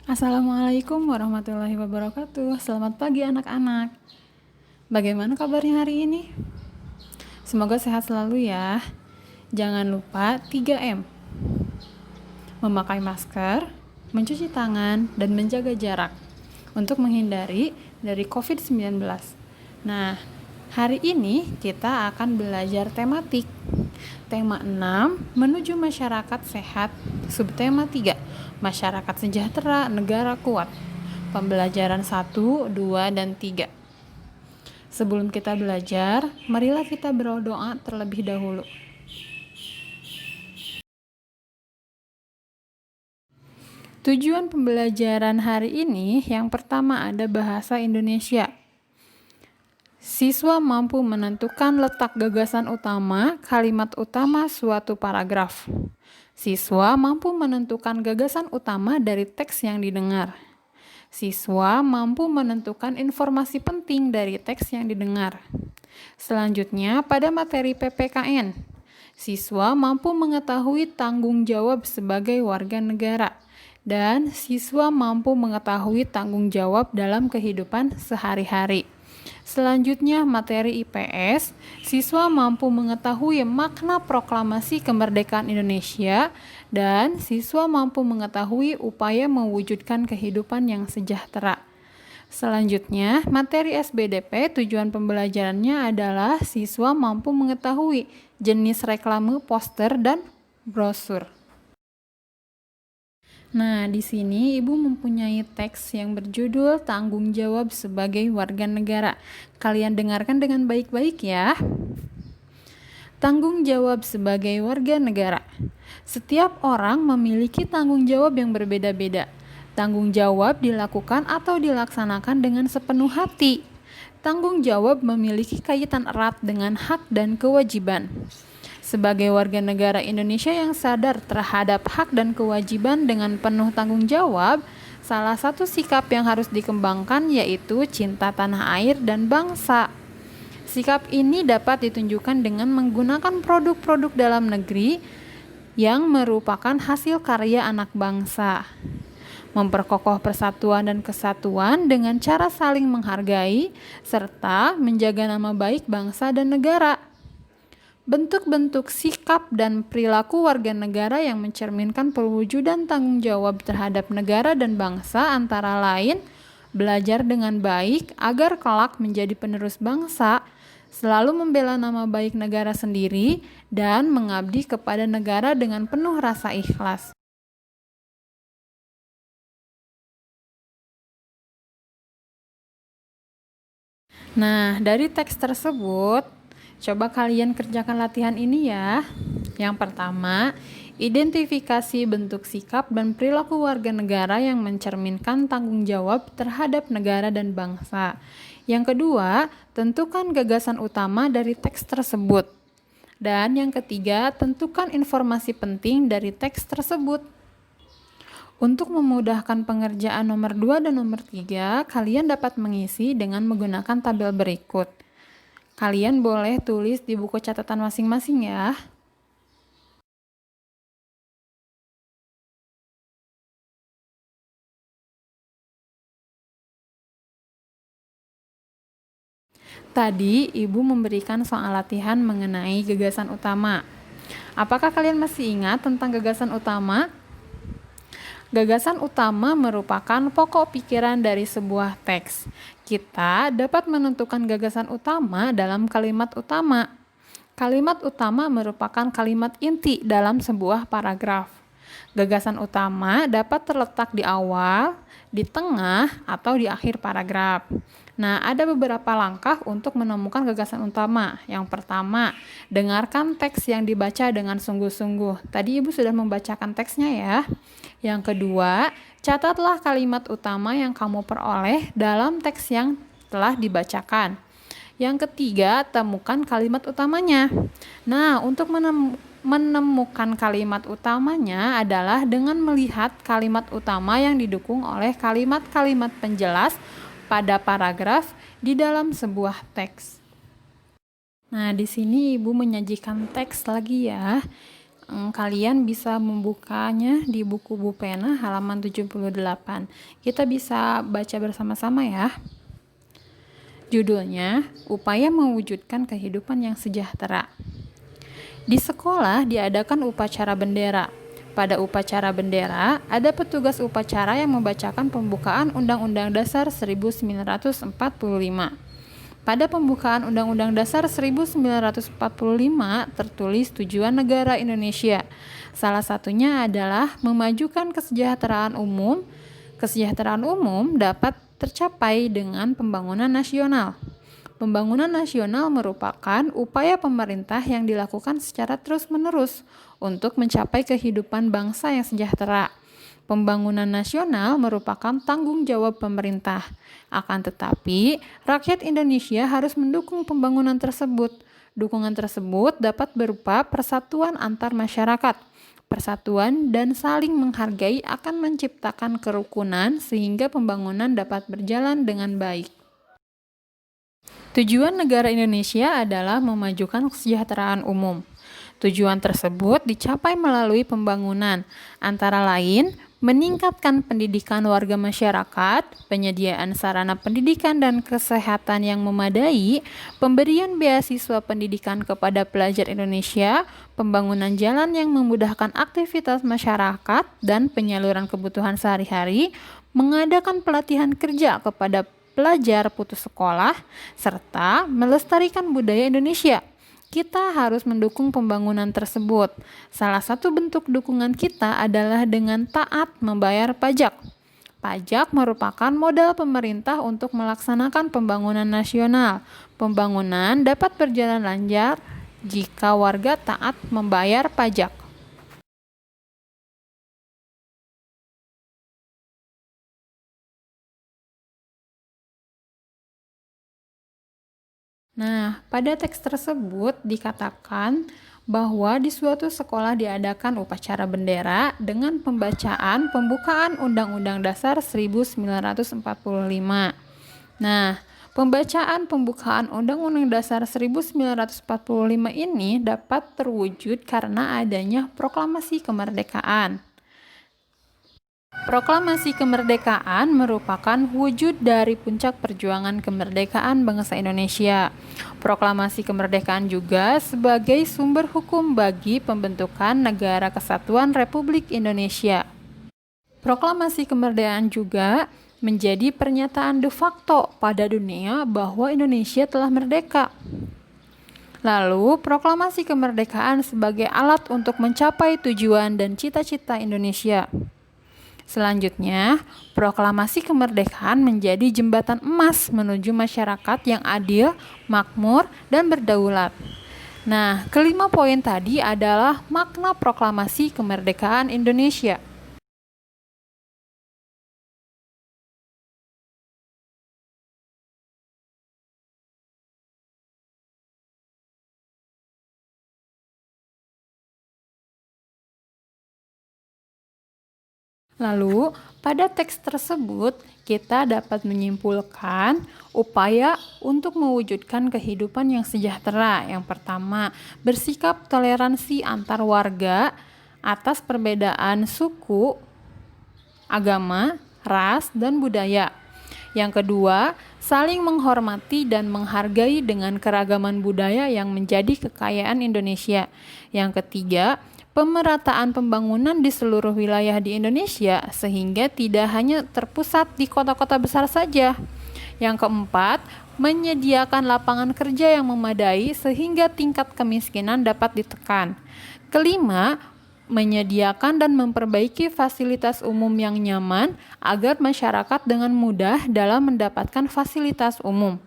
Assalamualaikum warahmatullahi wabarakatuh. Selamat pagi anak-anak. Bagaimana kabarnya hari ini? Semoga sehat selalu ya. Jangan lupa 3M. Memakai masker, mencuci tangan, dan menjaga jarak untuk menghindari dari COVID-19. Nah, hari ini kita akan belajar tematik. Tema 6, menuju masyarakat sehat. Subtema 3, masyarakat sejahtera, negara kuat. Pembelajaran 1, 2, dan 3. Sebelum kita belajar, marilah kita berdoa terlebih dahulu. Tujuan pembelajaran hari ini yang pertama ada bahasa Indonesia. Siswa mampu menentukan letak gagasan utama, kalimat utama suatu paragraf. Siswa mampu menentukan gagasan utama dari teks yang didengar. Siswa mampu menentukan informasi penting dari teks yang didengar. Selanjutnya, pada materi PPKN, siswa mampu mengetahui tanggung jawab sebagai warga negara, dan siswa mampu mengetahui tanggung jawab dalam kehidupan sehari-hari. Selanjutnya, materi IPS, siswa mampu mengetahui makna proklamasi kemerdekaan Indonesia dan siswa mampu mengetahui upaya mewujudkan kehidupan yang sejahtera. Selanjutnya, materi SBDP tujuan pembelajarannya adalah siswa mampu mengetahui jenis reklame, poster, dan brosur. Nah, di sini Ibu mempunyai teks yang berjudul Tanggung Jawab sebagai Warga Negara. Kalian dengarkan dengan baik-baik ya. Tanggung jawab sebagai warga negara. Setiap orang memiliki tanggung jawab yang berbeda-beda. Tanggung jawab dilakukan atau dilaksanakan dengan sepenuh hati. Tanggung jawab memiliki kaitan erat dengan hak dan kewajiban. Sebagai warga negara Indonesia yang sadar terhadap hak dan kewajiban dengan penuh tanggung jawab, salah satu sikap yang harus dikembangkan yaitu cinta tanah air dan bangsa. Sikap ini dapat ditunjukkan dengan menggunakan produk-produk dalam negeri yang merupakan hasil karya anak bangsa. Memperkokoh persatuan dan kesatuan dengan cara saling menghargai, serta menjaga nama baik bangsa dan negara. Bentuk-bentuk sikap dan perilaku warga negara yang mencerminkan perwujudan tanggung jawab terhadap negara dan bangsa antara lain belajar dengan baik agar kelak menjadi penerus bangsa, selalu membela nama baik negara sendiri, dan mengabdi kepada negara dengan penuh rasa ikhlas. Nah, dari teks tersebut, coba kalian kerjakan latihan ini ya. Yang pertama, identifikasi bentuk sikap dan perilaku warga negara yang mencerminkan tanggung jawab terhadap negara dan bangsa. Yang kedua, tentukan gagasan utama dari teks tersebut. Dan yang ketiga, tentukan informasi penting dari teks tersebut. Untuk memudahkan pengerjaan nomor 2 dan nomor 3, kalian dapat mengisi dengan menggunakan tabel berikut. Kalian boleh tulis di buku catatan masing-masing ya. Tadi, Ibu memberikan soal latihan mengenai gagasan utama. Apakah kalian masih ingat tentang gagasan utama? Gagasan utama merupakan pokok pikiran dari sebuah teks. Kita dapat menentukan gagasan utama dalam kalimat utama. Kalimat utama merupakan kalimat inti dalam sebuah paragraf. Gagasan utama dapat terletak di awal, di tengah, atau di akhir paragraf. Nah, ada beberapa langkah untuk menemukan gagasan utama. Yang pertama, dengarkan teks yang dibaca dengan sungguh-sungguh. Tadi Ibu sudah membacakan teksnya ya. Yang kedua, catatlah kalimat utama yang kamu peroleh dalam teks yang telah dibacakan. Yang ketiga, temukan kalimat utamanya. Nah, untuk menemukan kalimat utamanya adalah dengan melihat kalimat utama yang didukung oleh kalimat-kalimat penjelas pada paragraf di dalam sebuah teks. Nah, di sini Ibu menyajikan teks lagi ya. Kalian bisa membukanya di buku Bupena halaman 78. Kita bisa baca bersama-sama ya. Judulnya, Upaya Mewujudkan Kehidupan yang Sejahtera. Di sekolah diadakan upacara bendera. Pada upacara bendera, ada petugas upacara yang membacakan pembukaan Undang-Undang Dasar 1945. Pada pembukaan Undang-Undang Dasar 1945 tertulis tujuan negara Indonesia. Salah satunya adalah memajukan kesejahteraan umum. Kesejahteraan umum dapat tercapai dengan pembangunan nasional. Pembangunan nasional merupakan upaya pemerintah yang dilakukan secara terus-menerus untuk mencapai kehidupan bangsa yang sejahtera. Pembangunan nasional merupakan tanggung jawab pemerintah. Akan tetapi, rakyat Indonesia harus mendukung pembangunan tersebut. Dukungan tersebut dapat berupa persatuan antar masyarakat. Persatuan dan saling menghargai akan menciptakan kerukunan sehingga pembangunan dapat berjalan dengan baik. Tujuan negara Indonesia adalah memajukan kesejahteraan umum. Tujuan tersebut dicapai melalui pembangunan, antara lain meningkatkan pendidikan warga masyarakat, penyediaan sarana pendidikan dan kesehatan yang memadai, pemberian beasiswa pendidikan kepada pelajar Indonesia, pembangunan jalan yang memudahkan aktivitas masyarakat dan penyaluran kebutuhan sehari-hari, mengadakan pelatihan kerja kepada pelajar putus sekolah, serta melestarikan budaya Indonesia. Kita harus mendukung pembangunan tersebut. Salah satu bentuk dukungan kita adalah dengan taat membayar pajak. Pajak merupakan modal pemerintah untuk melaksanakan pembangunan nasional. Pembangunan dapat berjalan lancar jika warga taat membayar pajak. Nah, pada teks tersebut dikatakan bahwa di suatu sekolah diadakan upacara bendera dengan pembacaan pembukaan Undang-Undang Dasar 1945. Nah, pembacaan pembukaan Undang-Undang Dasar 1945 ini dapat terwujud karena adanya proklamasi kemerdekaan. Proklamasi kemerdekaan merupakan wujud dari puncak perjuangan kemerdekaan bangsa Indonesia. Proklamasi kemerdekaan juga sebagai sumber hukum bagi pembentukan Negara Kesatuan Republik Indonesia. Proklamasi kemerdekaan juga menjadi pernyataan de facto pada dunia bahwa Indonesia telah merdeka. Lalu, proklamasi kemerdekaan sebagai alat untuk mencapai tujuan dan cita-cita Indonesia. Selanjutnya, proklamasi kemerdekaan menjadi jembatan emas menuju masyarakat yang adil, makmur, dan berdaulat. Nah, kelima poin tadi adalah makna proklamasi kemerdekaan Indonesia. Lalu, pada teks tersebut, kita dapat menyimpulkan upaya untuk mewujudkan kehidupan yang sejahtera. Yang pertama, bersikap toleransi antar warga atas perbedaan suku, agama, ras, dan budaya. Yang kedua, saling menghormati dan menghargai dengan keragaman budaya yang menjadi kekayaan Indonesia. Yang ketiga, pemerataan pembangunan di seluruh wilayah di Indonesia sehingga tidak hanya terpusat di kota-kota besar saja. Yang keempat, menyediakan lapangan kerja yang memadai sehingga tingkat kemiskinan dapat ditekan. Kelima, menyediakan dan memperbaiki fasilitas umum yang nyaman agar masyarakat dengan mudah dalam mendapatkan fasilitas umum.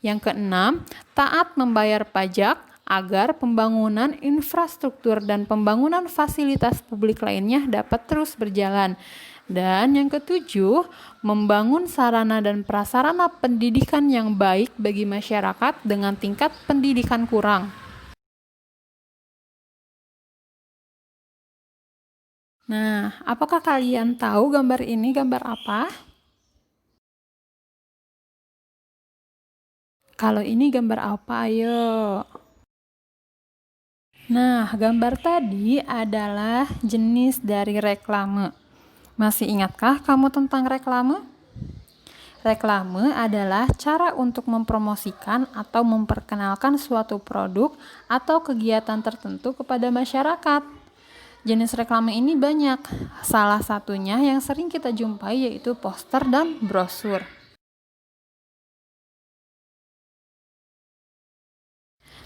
Yang keenam, taat membayar pajak agar pembangunan infrastruktur dan pembangunan fasilitas publik lainnya dapat terus berjalan. Dan yang ketujuh, membangun sarana dan prasarana pendidikan yang baik bagi masyarakat dengan tingkat pendidikan kurang. Nah, apakah kalian tahu gambar ini gambar apa? Kalau ini gambar apa, ayo? Nah, gambar tadi adalah jenis dari reklame. Masih ingatkah kamu tentang reklame? Reklame adalah cara untuk mempromosikan atau memperkenalkan suatu produk atau kegiatan tertentu kepada masyarakat. Jenis reklame ini banyak. Salah satunya yang sering kita jumpai yaitu poster dan brosur.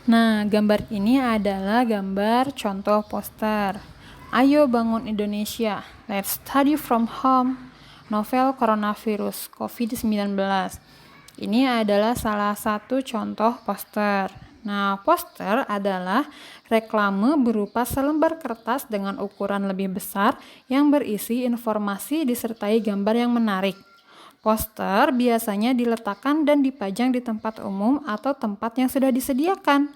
Nah, gambar ini adalah gambar contoh poster. Ayo bangun Indonesia, let's study from home. Novel Coronavirus COVID-19. Ini adalah salah satu contoh poster. Nah, poster adalah reklame berupa selembar kertas dengan ukuran lebih besar yang berisi informasi disertai gambar yang menarik. Poster biasanya diletakkan dan dipajang di tempat umum atau tempat yang sudah disediakan.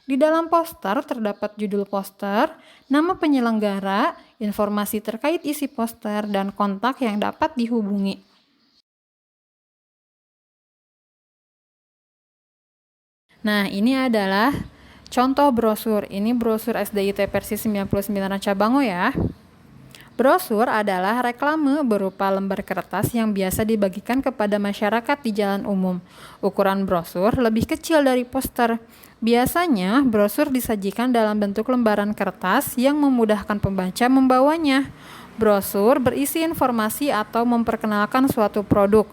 Di dalam poster terdapat judul poster, nama penyelenggara, informasi terkait isi poster, dan kontak yang dapat dihubungi. Nah, ini adalah contoh brosur. Ini brosur SDIT versi 99 Ranca Bango ya. Brosur adalah reklame berupa lembar kertas yang biasa dibagikan kepada masyarakat di jalan umum. Ukuran brosur lebih kecil dari poster. Biasanya, brosur disajikan dalam bentuk lembaran kertas yang memudahkan pembaca membawanya. Brosur berisi informasi atau memperkenalkan suatu produk.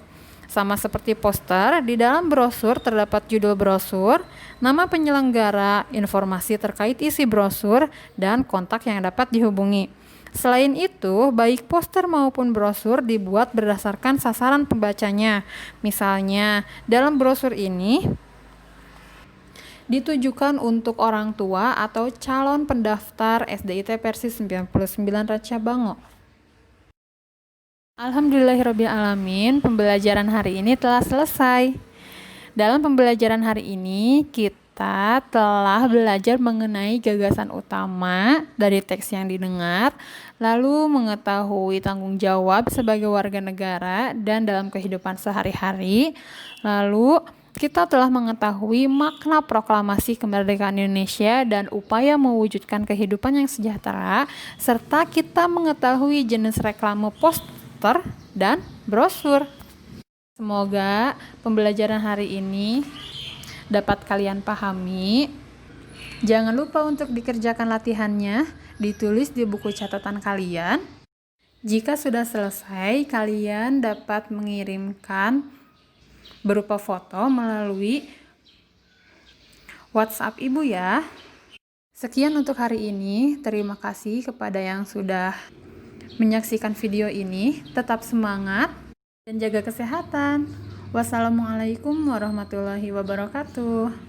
Sama seperti poster, di dalam brosur terdapat judul brosur, nama penyelenggara, informasi terkait isi brosur, dan kontak yang dapat dihubungi. Selain itu, baik poster maupun brosur dibuat berdasarkan sasaran pembacanya. Misalnya, dalam brosur ini ditujukan untuk orang tua atau calon pendaftar SDIT versi 99 Ranca Bango. Alhamdulillahirrabbilalamin, pembelajaran hari ini telah selesai. Dalam pembelajaran hari ini, kita telah belajar mengenai gagasan utama dari teks yang didengar, lalu mengetahui tanggung jawab sebagai warga negara dan dalam kehidupan sehari-hari, lalu kita telah mengetahui makna proklamasi kemerdekaan Indonesia dan upaya mewujudkan kehidupan yang sejahtera, serta kita mengetahui jenis reklame poster dan brosur. Semoga pembelajaran hari ini dapat kalian pahami. Jangan lupa untuk dikerjakan latihannya, ditulis di buku catatan kalian. Jika sudah selesai, kalian dapat mengirimkan berupa foto melalui WhatsApp Ibu ya. Sekian untuk hari ini. Terima kasih kepada yang sudah menyaksikan video ini. Tetap semangat dan jaga kesehatan. Wassalamualaikum warahmatullahi wabarakatuh.